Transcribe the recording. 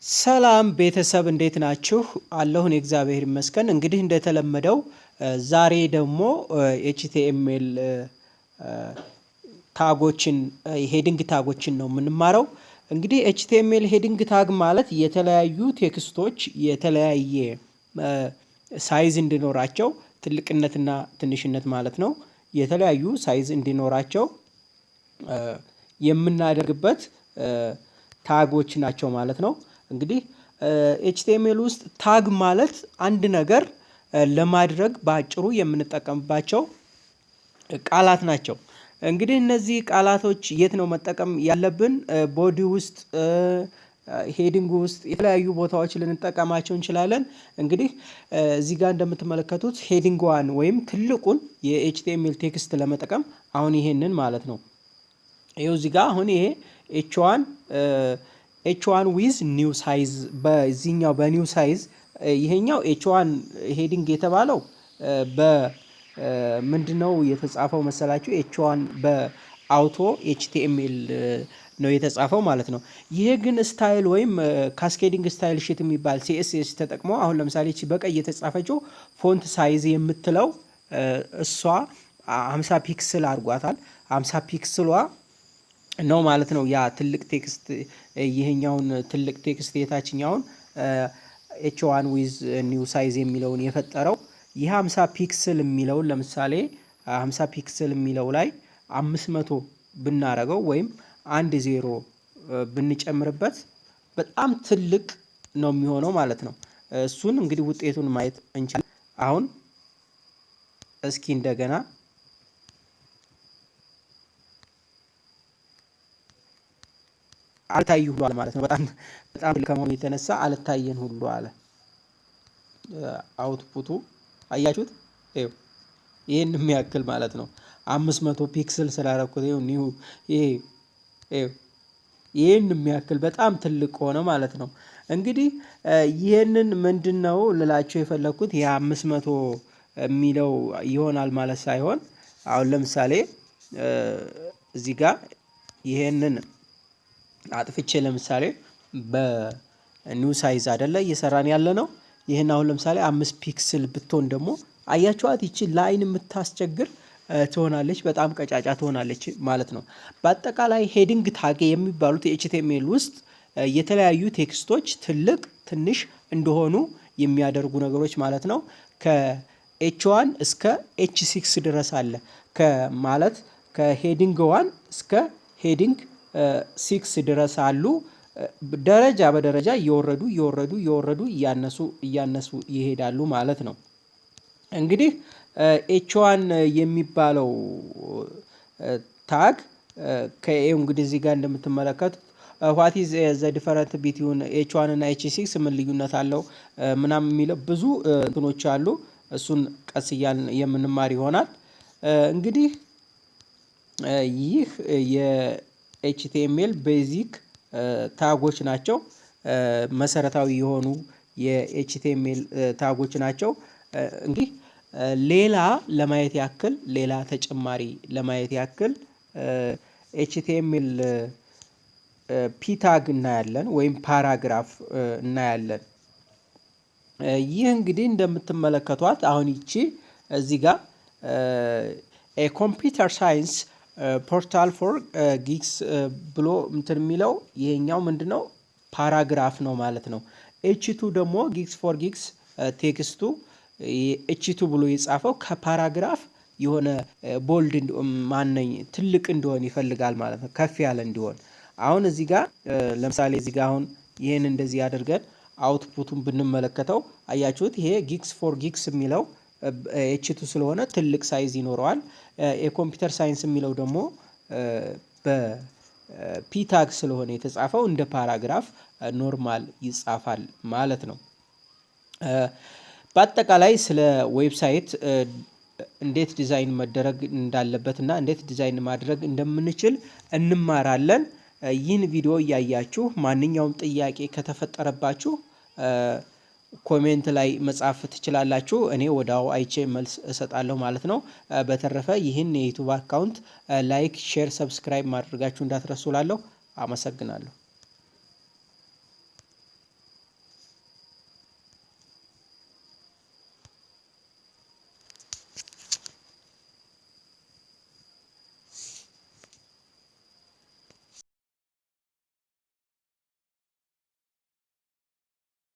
ሰላም ቤተሰብ እንዴት ናችሁ? አለሁን እግዚአብሔር ይመስገን። እንግዲህ እንደተለመደው ዛሬ ደግሞ ኤችቲኤምኤል ታጎችን ሄዲንግ ታጎችን ነው የምንማረው። እንግዲህ ኤችቲኤምኤል ሄዲንግ ታግ ማለት የተለያዩ ቴክስቶች የተለያየ ሳይዝ እንዲኖራቸው ትልቅነትና ትንሽነት ማለት ነው። የተለያዩ ሳይዝ እንዲኖራቸው የምናደርግበት ታጎች ናቸው ማለት ነው። እንግዲህ ኤችቲኤምኤል ውስጥ ታግ ማለት አንድ ነገር ለማድረግ በአጭሩ የምንጠቀምባቸው ቃላት ናቸው። እንግዲህ እነዚህ ቃላቶች የት ነው መጠቀም ያለብን? ቦዲ ውስጥ፣ ሄዲንግ ውስጥ የተለያዩ ቦታዎች ልንጠቀማቸው እንችላለን። እንግዲህ እዚህ ጋር እንደምትመለከቱት ሄዲንግ ዋን ወይም ትልቁን የኤችቲኤምኤል ቴክስት ለመጠቀም አሁን ይሄንን ማለት ነው። ይኸው እዚህ ጋር አሁን ይሄ ኤች1 ዊዝ ኒው ሳይዝ በዚህኛው በኒው ሳይዝ ይሄኛው ኤች1 ሄዲንግ የተባለው በምንድነው የተጻፈው መሰላችሁ? ኤች1 በአውቶ ኤችቲኤምኤል ነው የተጻፈው ማለት ነው። ይሄ ግን ስታይል ወይም ካስኬዲንግ ስታይል ሺት የሚባል ሲኤስኤስ ተጠቅሞ አሁን ለምሳሌ እቺ በቀይ የተጻፈችው ፎንት ሳይዝ የምትለው እሷ 50 ፒክስል አድርጓታል። 50 ፒክስሏ ነው ማለት ነው። ያ ትልቅ ቴክስት ይሄኛውን ትልቅ ቴክስት የታችኛውን ኤች1 ዊዝ ኒው ሳይዝ የሚለውን የፈጠረው ይህ 50 ፒክስል የሚለውን ለምሳሌ 50 ፒክስል የሚለው ላይ 500 ብናረገው ወይም 10 ብንጨምርበት በጣም ትልቅ ነው የሚሆነው ማለት ነው። እሱን እንግዲህ ውጤቱን ማየት እንችላለን። አሁን እስኪ እንደገና አልታይ ሁሉ አለ ማለት ነው። በጣም ከመሆኑ የተነሳ አልታየን ሁሉ አለ። አውትፑቱ አያችሁት? ይሄን የሚያክል ማለት ነው። 500 ፒክስል ስላደረኩት ኒው ይሄን የሚያክል በጣም ትልቅ ሆነ ማለት ነው። እንግዲህ ይሄንን ምንድነው ልላችሁ የፈለኩት የ500 የሚለው ይሆናል ማለት ሳይሆን አሁን ለምሳሌ እዚህ ጋር ይሄንን አጥፍቼ ለምሳሌ በኒው ሳይዝ አይደለ እየሰራን ያለ ነው። ይሄን አሁን ለምሳሌ 5 ፒክስል ብትሆን ደግሞ አያችኋት? ይቺ ላይን የምታስቸግር ትሆናለች፣ በጣም ቀጫጫ ትሆናለች ማለት ነው። በአጠቃላይ ሄዲንግ ታግ የሚባሉት ኤችቲኤምኤል ውስጥ የተለያዩ ቴክስቶች ትልቅ ትንሽ እንደሆኑ የሚያደርጉ ነገሮች ማለት ነው። ከኤች1 እስከ ኤች6 ድረስ አለ። ማለት ከሄዲንግ 1 እስከ ሄዲንግ 6 ድረስ አሉ። ደረጃ በደረጃ እየወረዱ እያነሱ ይሄዳሉ ማለት ነው። እንግዲህ ኤች1 የሚባለው ታግ ከኤው እንግዲህ እዚህ ጋር እንደምትመለከቱት ዋት ኢዝ ዘ ዲፈረንት ቢትዊን ኤች1 እና ኤች6 ምን ልዩነት አለው ምናምን የሚለው ብዙ እንትኖች አሉ። እሱን ቀስ እያልን የምንማር ይሆናል። እንግዲህ ይህ የኤችቲኤምኤል ቤዚክ ታጎች ናቸው። መሰረታዊ የሆኑ የኤችቲኤምኤል ታጎች ናቸው። እንግዲህ ሌላ ተጨማሪ ለማየት ያክል ኤችቲኤምኤል ፒ ታግ እናያለን ወይም ፓራግራፍ እናያለን። ይህ እንግዲህ እንደምትመለከቷት አሁን ይቺ እዚህ ጋር ኮምፒውተር ሳይንስ ፖርታል ፎር ጊክስ ብሎ እንትን የሚለው ይሄኛው ምንድነው? ፓራግራፍ ነው ማለት ነው። ኤች2 ደግሞ ጊክስ ፎር ጊክስ ቴክስቱ ኤች2 ብሎ የጻፈው ከፓራግራፍ የሆነ ቦልድ ትልቅ እንዲሆን ይፈልጋል ማለት ነው። ከፍ ያለ እንዲሆን። አሁን እዚህ ጋር ለምሳሌ እዚህ ጋር አሁን ይሄን እንደዚህ አድርገን አውትፑቱን ብንመለከተው አያችሁት? ይሄ ጊክስ ፎር ጊክስ የሚለው ኤች2 ስለሆነ ትልቅ ሳይዝ ይኖረዋል። የኮምፒውተር ሳይንስ የሚለው ደግሞ በፒታግ ስለሆነ የተጻፈው እንደ ፓራግራፍ ኖርማል ይጻፋል ማለት ነው። በአጠቃላይ ስለ ዌብሳይት እንዴት ዲዛይን መደረግ እንዳለበት እና እንዴት ዲዛይን ማድረግ እንደምንችል እንማራለን። ይህን ቪዲዮ እያያችሁ ማንኛውም ጥያቄ ከተፈጠረባችሁ ኮሜንት ላይ መጻፍ ትችላላችሁ። እኔ ወዲያው አይቼ መልስ እሰጣለሁ ማለት ነው። በተረፈ ይህን የዩቲዩብ አካውንት ላይክ፣ ሼር፣ ሰብስክራይብ ማድረጋችሁ እንዳትረሱ እላለሁ። አመሰግናለሁ።